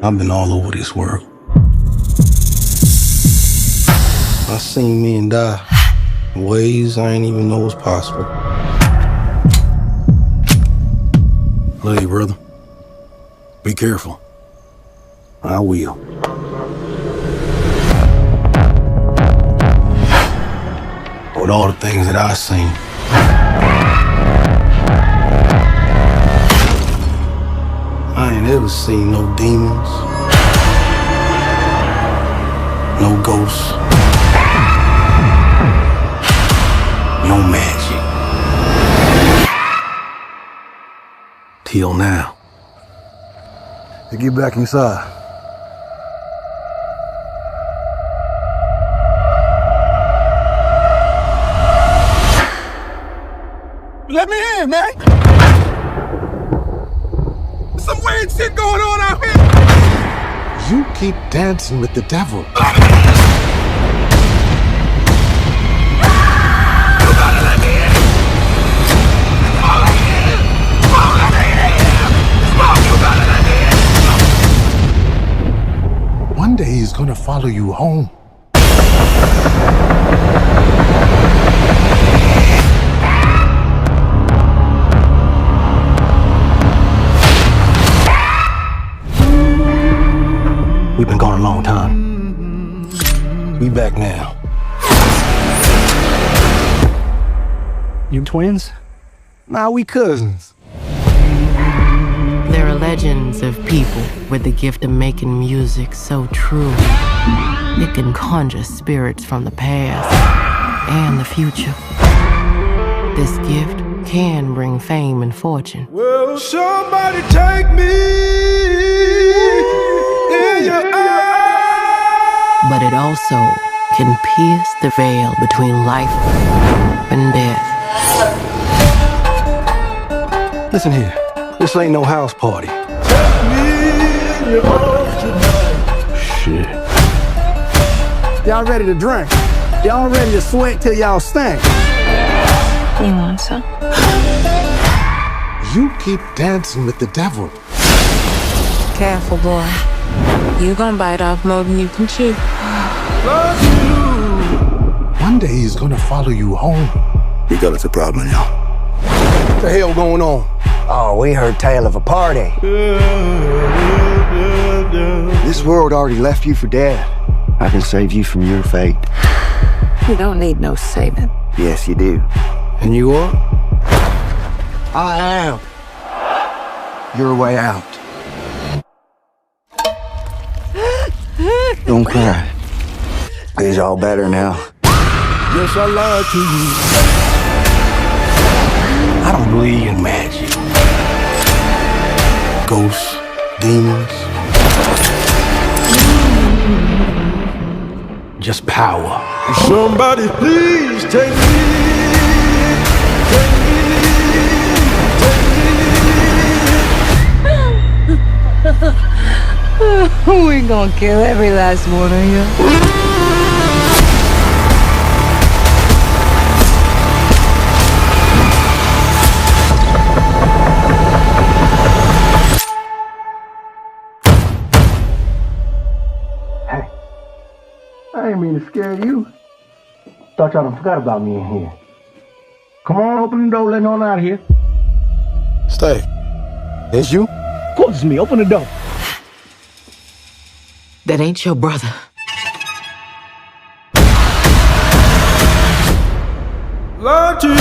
I've been all over this world. I seen men die in ways I ain't even know was possible. Look, hey, brother. Be careful. I will. With all the things that I've seen, I ain't ever seen no demons, no ghosts, no magic. Till now. Now get back inside. Let me in, man. There's some weird shit going on out here. You keep dancing with the devil. One day he's gonna follow you home. We've been gone a long time. We back now. You twins? Nah, we cousins. There are legends of people with the gift of making music so true. It can conjure spirits from the past and the future. This gift can bring fame and fortune. Will somebody take me in your eyes? But it also can pierce the veil between life and death. Listen here. This ain't no house party. Shit. Y'all ready to drink? Y'all ready to sweat till y'all stink? You want some? You keep dancing with the devil. Careful, boy. You gonna bite off more than you can chew. One day he's gonna follow you home. We got us a problem, y'all. What the hell going on? Oh, we heard tale of a party. This world already left you for dead. I can save you from your fate. You don't need no saving. Yes, you do. And you are? I am your way out. Don't cry. It's all better now. Yes, I lied to you. I don't believe in magic. Ghosts, demons. Just power. Somebody please take me. We gonna kill every last one of you. I ain't mean to scare you. Thought y'all done forgot about me in here. Come on, open the door, let me on out of here. Stay. It's you? Of course it's me. Open the door. That ain't your brother. Lied to you.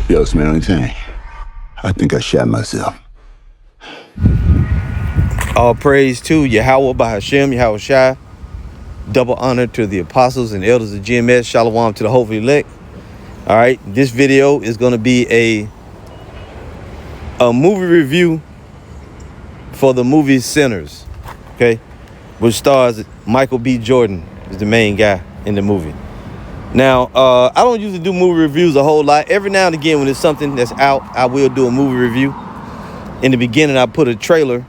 Yo, smell anything? I think I shot myself. All praise to Yahweh Bahashem, Yahweh Shai. Double honor to the apostles and elders of GMS. Shalom to the hopefully elect. All right, this video is going to be a movie review for the movie Sinners, okay, which stars Michael B. Jordan is the main guy in the movie. Now, I don't usually do movie reviews a whole lot. Every now and again, when it's something that's out, I will do a movie review. In the beginning, I put a trailer,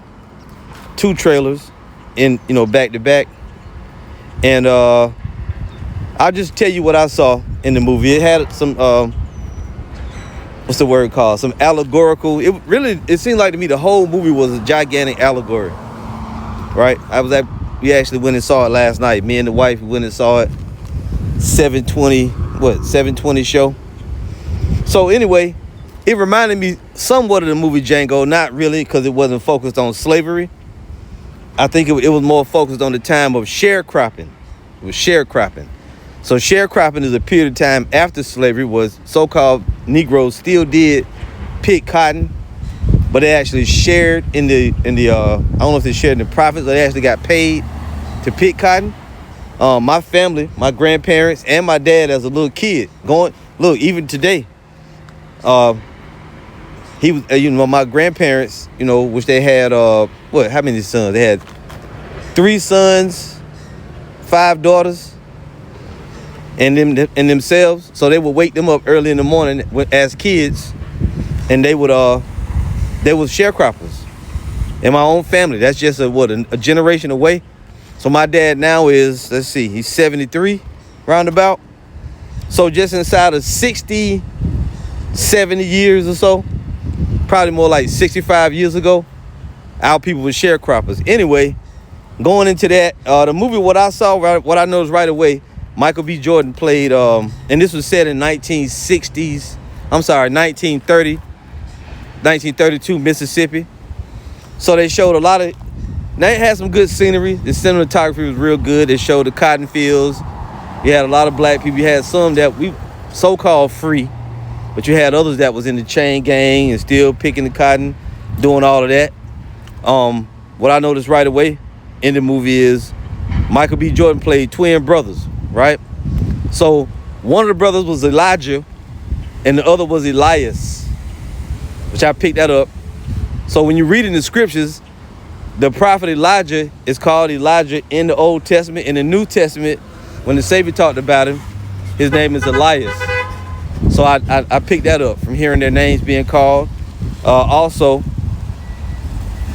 2 trailers, in back to back, and I'll just tell you what I saw in the movie. It had some what's the word called? Some allegorical. It seemed like to me the whole movie was a gigantic allegory, right? We actually went and saw it last night. Me and the wife went and saw it. 720 show. So anyway, it reminded me somewhat of the movie Django, not really because it wasn't focused on slavery. I think it was more focused on the time of sharecropping. It was sharecropping. So sharecropping is a period of time after slavery was so-called Negroes still did pick cotton, but they actually shared in the I don't know if they shared in the profits, but they actually got paid to pick cotton. My family, my grandparents, and my dad as a little kid even today, he was, my grandparents, which they had, how many sons? They had 3 sons, 5 daughters, and themselves. So they would wake them up early in the morning as kids, and they was sharecroppers. In my own family, that's just a generation away. So my dad now is, he's 73, roundabout. So just inside of 60, 70 years or so, probably more like 65 years ago, our people were sharecroppers. Anyway, going into that, the movie, what I noticed right away, Michael B. Jordan played, and this was set in 1932, Mississippi. So they showed they had some good scenery. The cinematography was real good. They showed the cotton fields. You had a lot of black people. You had some that we so-called free, but you had others that was in the chain gang and still picking the cotton, doing all of that. What I noticed right away in the movie is Michael B. Jordan played twin brothers, right? So one of the brothers was Elijah and the other was Elias, which I picked that up. So when you read in the scriptures, the prophet Elijah is called Elijah in the Old Testament. In the New Testament, when the Savior talked about him, his name is Elias. So I picked that up from hearing their names being called. Also,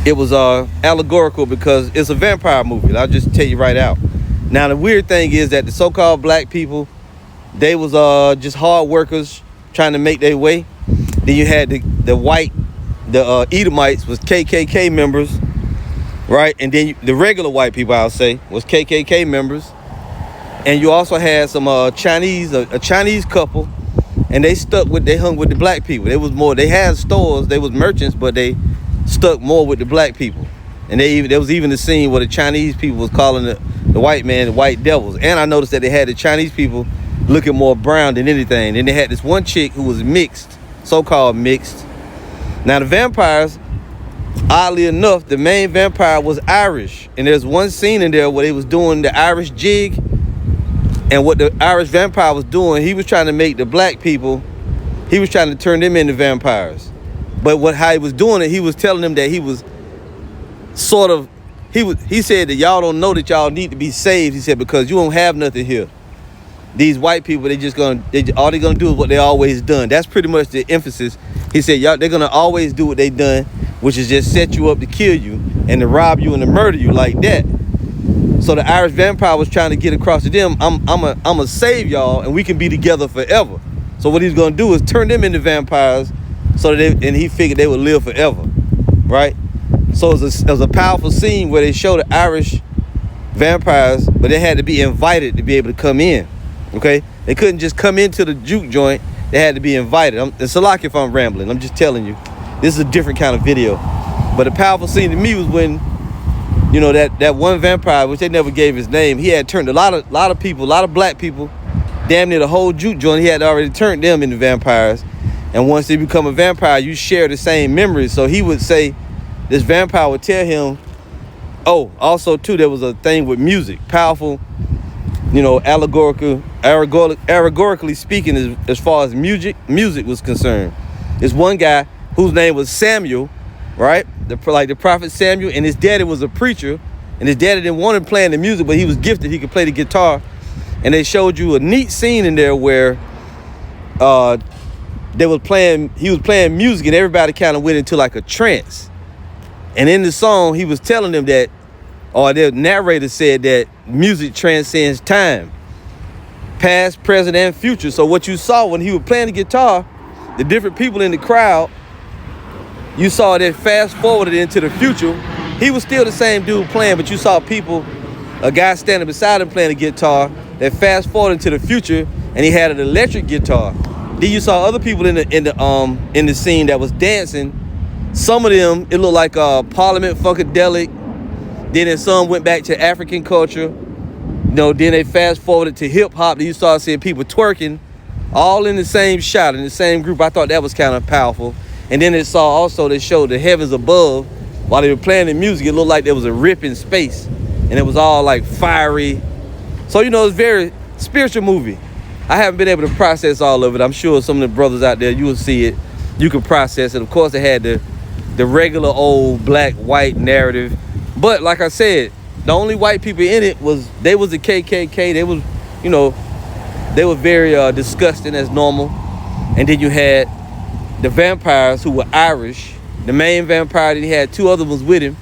it was allegorical because it's a vampire movie. I'll just tell you right out. Now, the weird thing is that the so-called black people, they was just hard workers trying to make their way. Then you had the Edomites was KKK members, right? And then the regular white people, I'll say, was KKK members. And you also had some Chinese, a Chinese couple, and they hung with the black people. They had stores, they was merchants, but they stuck more with the black people. And there was even the scene where the Chinese people was calling the white man the white devils. And I noticed that they had the Chinese people looking more brown than anything. And they had this one chick who was mixed, so-called mixed. Now the vampires, oddly enough, the main vampire was Irish. And there's one scene in there where they was doing the Irish jig. And what the Irish vampire was doing, he was trying to make the black people, he was trying to turn them into vampires. But how he was doing it, he was telling them that he was he said that y'all don't know that y'all need to be saved. He said, because you don't have nothing here. These white people, all they're gonna do is what they always done. That's pretty much the emphasis. He said, they're gonna always do what they done, which is just set you up to kill you and to rob you and to murder you like that. So the Irish vampire was trying to get across to them, I'm a save y'all and we can be together forever. So what he's gonna do is turn them into vampires so that and he figured they would live forever, right? So it was a powerful scene where they showed the Irish vampires, but they had to be invited to be able to come in, okay? They couldn't just come into the juke joint. They had to be invited. It's a lock if I'm rambling. I'm just telling you. This is a different kind of video. But the powerful scene to me was when, that one vampire, which they never gave his name, he had turned a lot of people, a lot of black people, damn near the whole juke joint, he had already turned them into vampires. And once they become a vampire, you share the same memories. So he would say, this vampire would tell him, also too, there was a thing with music, powerful, allegorically speaking, as far as music was concerned. There's one guy whose name was Samuel, right? The prophet Samuel, and his daddy was a preacher, and his daddy didn't want him playing the music, but he was gifted, he could play the guitar. And they showed you a neat scene in there where he was playing music and everybody kind of went into like a trance. And in the song, he was telling them that, or the narrator said that music transcends time, past, present, and future. So what you saw when he was playing the guitar, the different people in the crowd, you saw that fast forwarded into the future. He was still the same dude playing, but you saw people, a guy standing beside him playing a guitar that fast forwarded into the future, and he had an electric guitar. Then you saw other people in the scene that was dancing. Some of them, it looked like Parliament Funkadelic. Then some went back to African culture. You know, then they fast forwarded to hip hop. Then you started seeing people twerking, all in the same shot, in the same group. I thought that was kind of powerful. And then they saw also, they showed the heavens above. While they were playing the music, it looked like there was a rip in space. And it was all like fiery. So, you know, it's a very spiritual movie. I haven't been able to process all of it. I'm sure some of the brothers out there, you will see it. You can process it. Of course, they had the regular old black, white narrative. But like I said, the only white people in it was the KKK. They was, you know, they were very disgusting as normal. And then you had the vampires who were Irish. The main vampire, he had two other ones with him.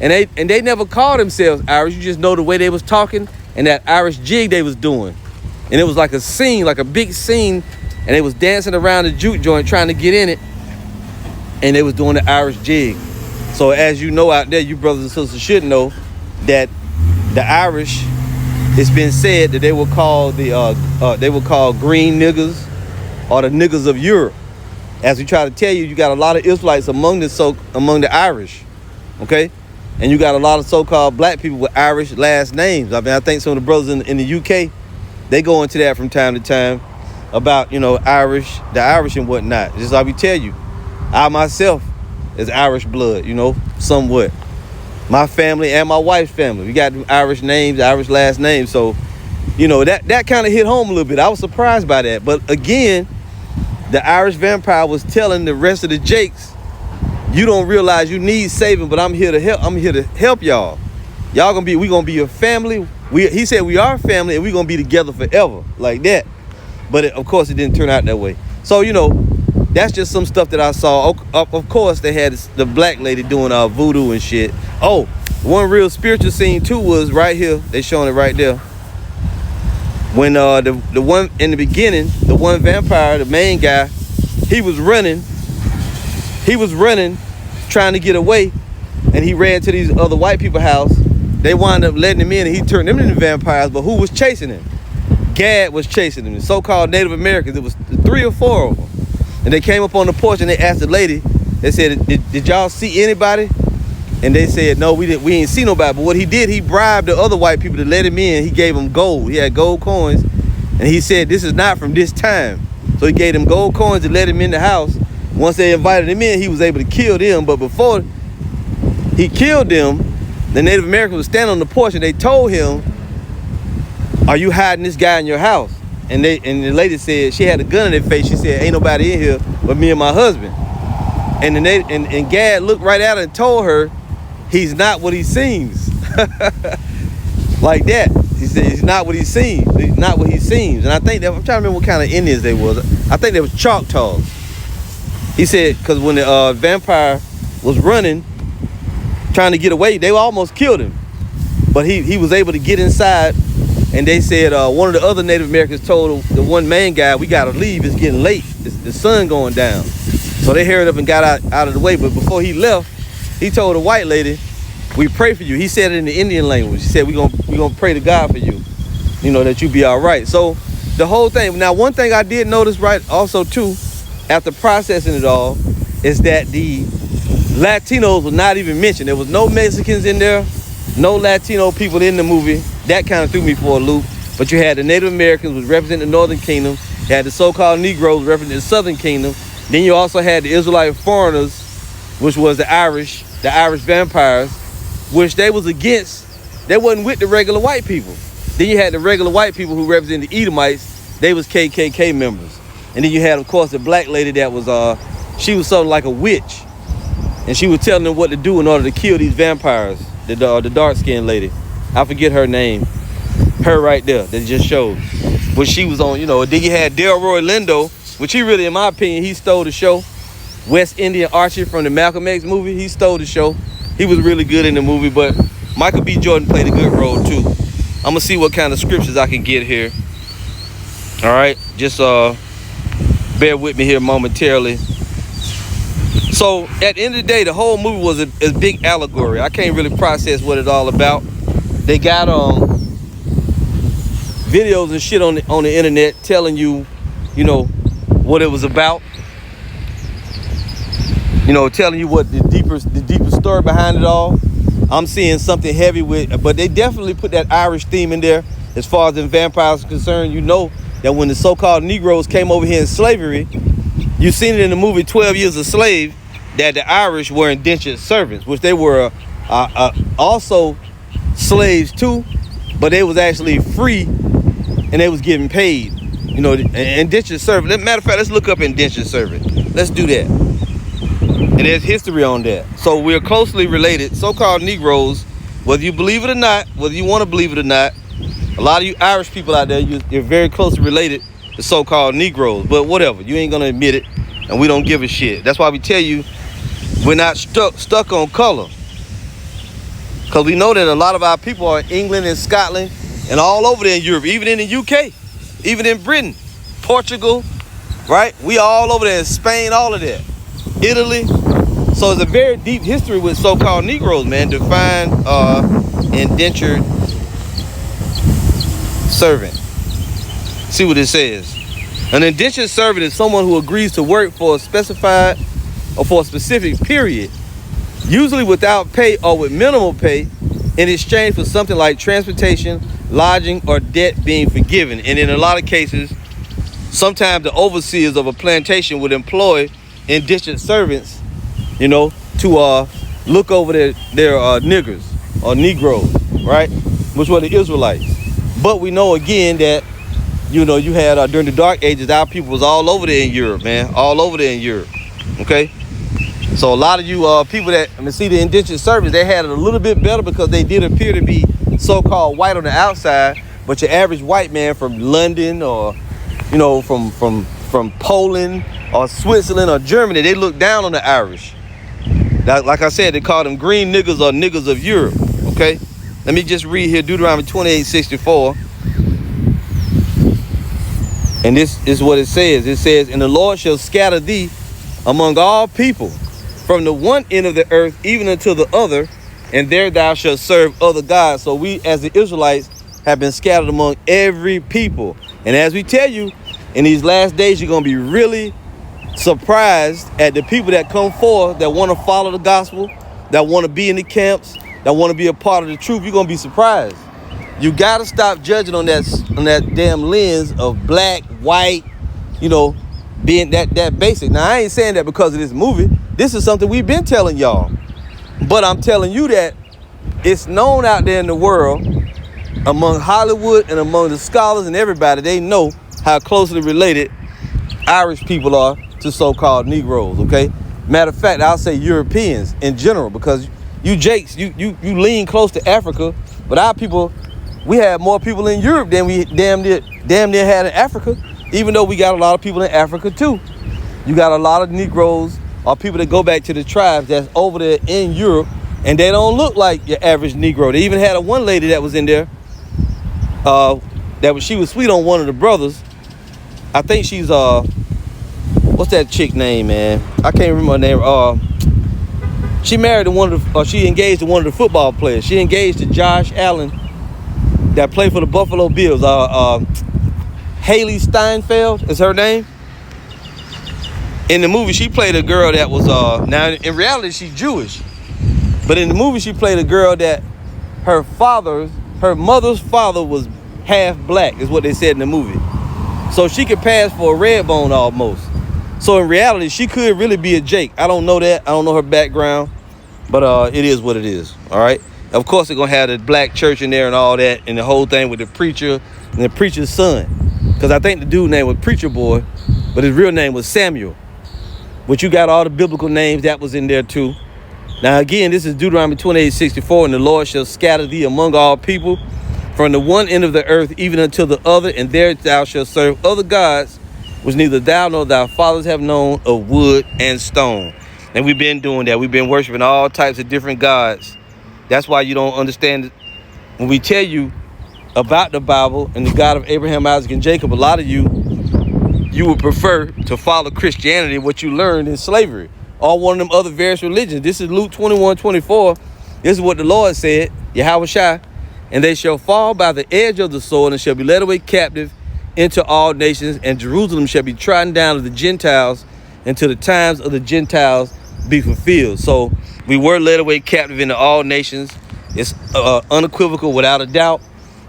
And they never called themselves Irish. You just know the way they was talking and that Irish jig they was doing. And it was like a scene, like a big scene. And they was dancing around the juke joint trying to get in it. And they was doing the Irish jig. So as you know out there, you brothers and sisters should know that the Irish, it's been said that they were called green niggas or the niggas of Europe. As we try to tell you, you got a lot of Israelites among the Irish, okay? And you got a lot of so-called black people with Irish last names. I mean, I think some of the brothers in the UK, they go into that from time to time about, you know, the Irish and whatnot. Just like we tell you, I myself is Irish blood, you know, somewhat. My family and my wife's family, we got Irish names, Irish last names. So, you know, that kind of hit home a little bit. I was surprised by that. But again, the Irish vampire was telling the rest of the Jakes, you don't realize you need saving, but I'm here to help. I'm here to help y'all. We gonna be a family. He said we are family and we gonna be together forever, like that. But of course it didn't turn out that way. So, you know, that's just some stuff that I saw. Of course they had the black lady doing voodoo and shit. Oh, one real spiritual scene too was right here. They showing it right there. When the one in the beginning, the one vampire, the main guy, he was running trying to get away, and he ran to these other white people's house. They wound up letting him in, and he turned them into vampires. But who was chasing him? Gad was chasing him. The so-called Native Americans. It was 3 or 4 of them, and they came up on the porch and they asked the lady. They said, "Did y'all see anybody?" And they said, "No, we didn't. We ain't see nobody." But what he did, he bribed the other white people to let him in. He gave them gold. He had gold coins, and he said, "This is not from this time." So he gave them gold coins to let him in the house. Once they invited him in, he was able to kill them. But before he killed them, the Native Americans was standing on the porch and they told him, "Are you hiding this guy in your house?" And the lady said, she had a gun in her face. She said, "Ain't nobody in here but me and my husband." And and Gad looked right at her and told her, "He's not what he seems." Like that. He said, "He's not what he seems. He's not what he seems." And I think that, I'm trying to remember what kind of Indians they was. I think they was Choctaws. He said, because when the vampire was running, trying to get away, they almost killed him. But he was able to get inside. And they said one of the other Native Americans told the one main guy, "We got to leave. It's getting late. The sun going down." So they hurried up and got out of the way. But before he left, he told the white lady, "We pray for you." He said it in the Indian language. He said, we gonna pray to God for you, you know, that you be all right. So the whole thing. Now, one thing I did notice right also too, after processing it all, is that the Latinos were not even mentioned. There was no Mexicans in there, no Latino people in the movie. That kind of threw me for a loop. But you had the Native Americans, which represented the Northern Kingdom. You had the so-called Negroes representing the Southern Kingdom. Then you also had the Israelite foreigners, which was the Irish vampires, which they was against. They wasn't with the regular white people. Then you had the regular white people who represented the Edomites. They was KKK members. And then you had, of course, the black lady that was, she was something like a witch. And she was telling them what to do in order to kill these vampires. The dark-skinned lady. I forget her name. Her right there that just showed. But she was on, you know. Then you had Delroy Lindo, which he really, in my opinion, he stole the show. West Indian Archer from the Malcolm X movie, he stole the show. He was really good in the movie, but Michael B. Jordan played a good role too. I'm gonna see what kind of scriptures I can get here. All right, just bear with me here momentarily. So at the end of the day, the whole movie was a big allegory. I can't really process what it's all about. They got videos and shit on the internet telling you, you know, what it was about. You know, telling you what the deeper story behind it all. I'm seeing something heavy with, but they definitely put that Irish theme in there. As far as the vampires are concerned, you know that when the so-called Negroes came over here in slavery, you seen it in the movie 12 Years a Slave, that the Irish were indentured servants, which they were also slaves too, but they was actually free and they was getting paid. You know, indentured servant. Matter of fact, let's look up indentured servant. Let's do that. And there's history on that. So we're closely related, so-called Negroes, whether you believe it or not, whether you want to believe it or not. A lot of you Irish people out there, you're very closely related to so-called Negroes. But whatever, you ain't gonna admit it, and we don't give a shit. That's why we tell you we're not stuck on color. Because we know that a lot of our people are in England and Scotland and all over there in Europe, even in the UK, even in Britain, Portugal, right? We all over there in Spain, all of that. Italy. So it's a very deep history with so-called Negroes, man. Define indentured servant. See what it says. An indentured servant is someone who agrees to work for a specified or for a specific period, usually without pay or with minimal pay, in exchange for something like transportation, lodging, or debt being forgiven. And in a lot of cases, sometimes the overseers of a plantation would employ indentured servants, you know, to look over their niggers or Negroes, right? Which were the Israelites. But we know again that, you know, you had during the Dark Ages, our people was all over there in Europe, man, all over there in Europe. Okay, so a lot of you people that see the indentured servants, they had it a little bit better because they did appear to be so-called white on the outside, but your average white man from London or, you know, from Poland or Switzerland or Germany, they look down on the Irish. Like I said, they call them green niggas or niggas of Europe. Okay, let me just read here Deuteronomy 28:64. And this is what it says. It says, and the Lord shall scatter thee among all people, from the one end of the earth even unto the other, and there thou shalt serve other gods. So we as the Israelites have been scattered among every people. And as we tell you, in these last days, you're going to be really surprised at the people that come forth that want to follow the gospel, that want to be in the camps, that want to be a part of the truth. You're going to be surprised. You got to stop judging on that damn lens of black, white, you know, being that basic. Now, I ain't saying that because of this movie. This is something we've been telling y'all. But I'm telling you that it's known out there in the world, among Hollywood and among the scholars and everybody, they know how closely related Irish people are to so-called Negroes, okay? Matter of fact, I'll say Europeans in general, because you Jakes, you lean close to Africa, but our people, we have more people in Europe than we damn near had in Africa, even though we got a lot of people in Africa too. You got a lot of Negroes or people that go back to the tribes that's over there in Europe, and they don't look like your average Negro. They even had one lady that was in there, she was sweet on one of the brothers. I think she's what's that chick name, man? I can't remember her name. She married to she engaged to one of the football players. She engaged to Josh Allen that played for the Buffalo Bills. Haley Steinfeld is her name. In the movie, she played a girl that was now in reality she's Jewish, but in the movie she played a girl that her mother's father was half black, is what they said in the movie. So she could pass for a red bone almost. So in reality, she could really be a Jake. I don't know that. I don't know her background, but it is what it is. All right. Of course, they're gonna have the black church in there and all that, and the whole thing with the preacher and the preacher's son, because I think the dude name was Preacher Boy, but his real name was Samuel. But you got all the biblical names that was in there too. Now again, this is Deuteronomy 28:64, and the Lord shall scatter thee among all people, from the one end of the earth even unto the other, and there thou shalt serve other gods, which neither thou nor thy fathers have known, of wood and stone. And we've been doing that. We've been worshiping all types of different gods. That's why you don't understand it. When we tell you about the Bible and the God of Abraham, Isaac, and Jacob, a lot of you you would prefer to follow Christianity, what you learned in slavery, or one of them other various religions. This is Luke 21:24. This is what the Lord said, Yahweh Shai, and they shall fall by the edge of the sword and shall be led away captive into all nations, and Jerusalem shall be trodden down of the Gentiles until the times of the Gentiles be fulfilled. So we were led away captive into all nations. It's unequivocal, without a doubt.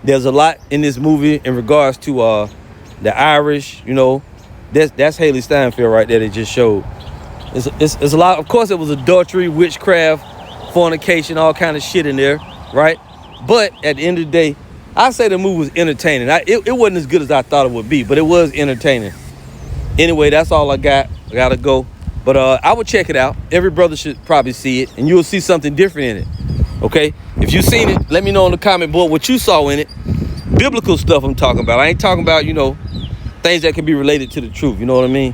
There's a lot in this movie in regards to the Irish, you know. That's Haley Steinfeld right there they just showed. It's a lot. Of course, it was adultery, witchcraft, fornication, all kind of shit in there, right? But at the end of the day, I say the movie was entertaining. It wasn't as good as I thought it would be, but it was entertaining. Anyway, that's all I got. I gotta go. But I would check it out. Every brother should probably see it, and you'll see something different in it. Okay? If you've seen it, let me know on the comment board what you saw in it. Biblical stuff I'm talking about. I ain't talking about, you know, things that can be related to the truth. You know what I mean?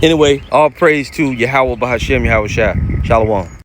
Anyway, all praise to Yahweh Bahashem, Yahweh Shai. Shalom.